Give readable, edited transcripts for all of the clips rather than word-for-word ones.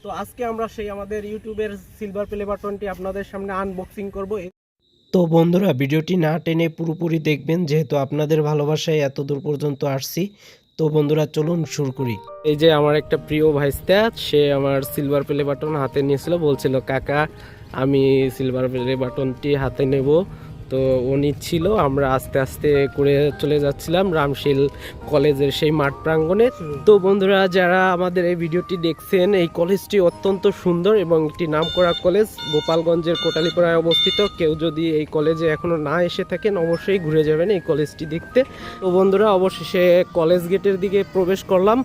তো আজকে আমরা সেই আমাদের ইউটিউবের সিলভার প্লে বাটনটি আপনাদের সামনে আনবক্সিং করব। তো বন্ধুরা ভিডিওটি না টেনে পুরোপুরি দেখবেন, যেহেতু আপনাদের ভালোবাসায় এত দূর পর্যন্ত আসছি। তো বন্ধুরা চলুন শুরু করি। এই যে আমার একটা প্রিয় ভাইস্তা, সে আমার সিলভার প্লে বাটন হাতে নিয়েছিল, বলছিল কাকা আমি সিলভার প্লে বাটনটি হাতে নেব। তো ও নিচ্ছিল, আমরা আস্তে আস্তে করে চলে যাচ্ছিলাম রামশীল কলেজের সেই মাঠ প্রাঙ্গণে। তো বন্ধুরা যারা আমাদের এই ভিডিওটি দেখছেন, এই কলেজটি অত্যন্ত সুন্দর এবং একটি নামকরা কলেজ, গোপালগঞ্জের কোটালীপাড়ায় অবস্থিত। কেউ যদি এই কলেজে এখনও না এসে থাকেন অবশ্যই ঘুরে যাবেন এই কলেজটি দেখতে। তো বন্ধুরা অবশেষে কলেজ গেটের দিকে প্রবেশ করলাম।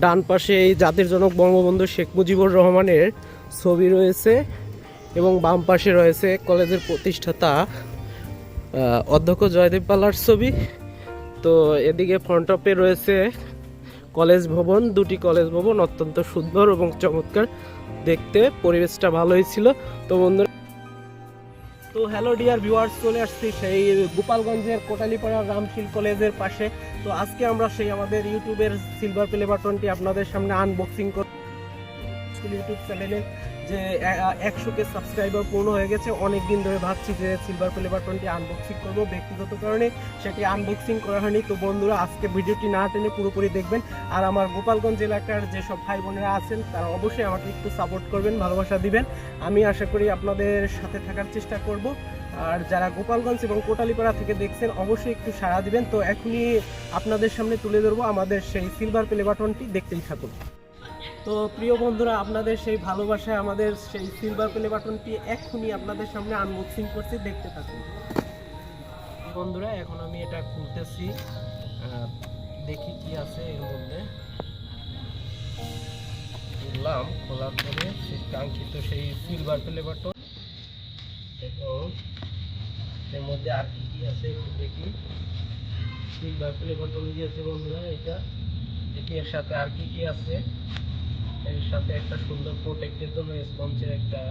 ডান পাশে এই জাতির জনক বঙ্গবন্ধু শেখ মুজিবুর রহমানের ছবি রয়েছে এবং বাম পাশে রয়েছে কলেজের প্রতিষ্ঠাতা অধ্যক্ষ জয়দেব পালার ছবি। তো এদিকে ফ্রন্ট অফে রয়েছে কলেজ ভবন, দুটি কলেজ ভবন অত্যন্ত সুন্দর এবং চমৎকার দেখতে, পরিবেশটা ভালোই ছিল। তো বন্ধুরা, তো হ্যালো ডিয়ার ভিউয়ার্স, চলে আসছি সেই গোপালগঞ্জের কোটালীপাড়া রামশীল কলেজের পাশে। তো আজকে আমরা সেই আমাদের ইউটিউবের সিলভার প্লে বাটনটি আপনাদের সামনে আনবক্সিং করব। ইউটিউব চ্যানেলে যে 100কে সাবস্ক্রাইবার পূর্ণ হয়ে গেছে, অনেক দিন ধরে ভাবছি যে সিলভার প্লে বাটনটি আনবক্সিং করব, ব্যক্তিগত কারণে সেটি আনবক্সিং করা হয়নি। তো বন্ধুরা আজকে ভিডিওটি না টেনে পুরোপুরি দেখবেন। আর আমার গোপালগঞ্জ এলাকার যেসব ভাই বোনেরা আছেন তারা অবশ্যই আমাকে একটু সাপোর্ট করবেন, ভালোবাসা দিবেন। আমি আশা করি আপনাদের সাথে থাকার চেষ্টা করব। আর যারা গোপালগঞ্জ এবং কোটালীপাড়া থেকে দেখছেন অবশ্যই একটু সাড়া দিবেন। তো এখনই আপনাদের সামনে তুলে ধরবো আমাদের সেই সিলভার প্লে বাটনটি, দেখতেই থাকুন। তো প্রিয় বন্ধুরা, আপনাদের সেই ভালোবাসায় আমাদের সেই সিলভার প্লে বাটনটি এক্ষুনি আপনাদের সামনে আনবক্সিং করছি, দেখতে থাকুন। বন্ধুরা এখন আমি এটা খুলতেছি, দেখি কি আছে এর মধ্যে। খুললাম, খোলার পরে সেই কাঙ্ক্ষিত সেই সিলভার প্লে বাটন, এবং এর মধ্যে আর কি কি আছে একটু দেখি। সিলভার প্লে বাটন দিয়েছে বন্ধুরা, এটা দেখি এর সাথে আর কি কি আছে। এর সাথে একটা সুন্দর প্রোটেক্টের জন্য স্পঞ্জের একটা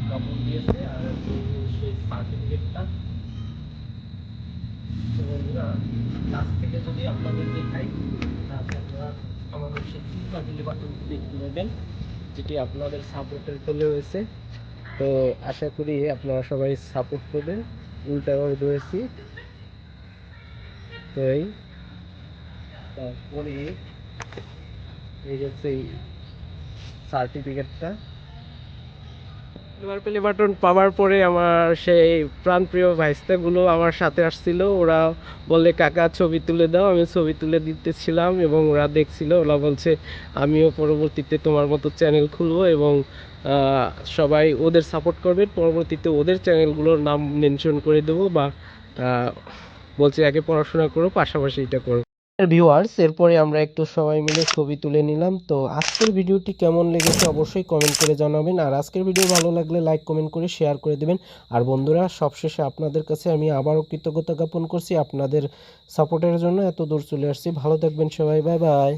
কাপড় দিয়েছে, আর সেই সার্টিফিকেটটা। তো বন্ধুরা কাছ থেকে যদি আপনাদের দেখাই, তাহলে আপনারা আমাদের সেই সিলভার প্লে বাটনটি দেখতে পাবেন, যেটি আপনাদের সাপোর্টের ফলে হয়েছে। তো আশা করি আপনারা সবাই সাপোর্ট করবেন। উল্টাভাবে ধরেছি, তো এই তারপরে এই যে সেই সার্টিফিকেটটা। সিলভার প্লে বাটন পাওয়ার পরে আমার সেই প্রাণপ্রিয় ভাইস্তাগুলো আমার সাথে আসছিল। ওরা বলে কাকা ছবি তুলে দাও, আমি ছবি তুলে দিতেছিলাম এবং ওরা দেখছিল। ওরা বলছে আমিও পরবর্তীতে তোমার মতো চ্যানেল খুলবো এবং সবাই ওদের সাপোর্ট করবে, পরবর্তীতে ওদের চ্যানেলগুলোর নাম মেনশন করে দেবো, বা বলছে আগে পড়াশোনা করো পাশাপাশি এটা করো। ভিউয়ার্স, এরপরে আমরা একটু সবাই মিলে ছবি তুলে নিলাম। তো আজকের ভিডিওটি কেমন লেগেছে অবশ্যই কমেন্ট করে জানাবেন। আর আজকের ভিডিও ভালো লাগলে লাইক কমেন্ট করে শেয়ার করে দেবেন। আর বন্ধুরা সবশেষে আপনাদের কাছে আমি আবারও কৃতজ্ঞতা জ্ঞাপন করছি আপনাদের সাপোর্টের জন্য, এত দূর চলে আসছি। ভালো থাকবেন সবাই, বাই বাই।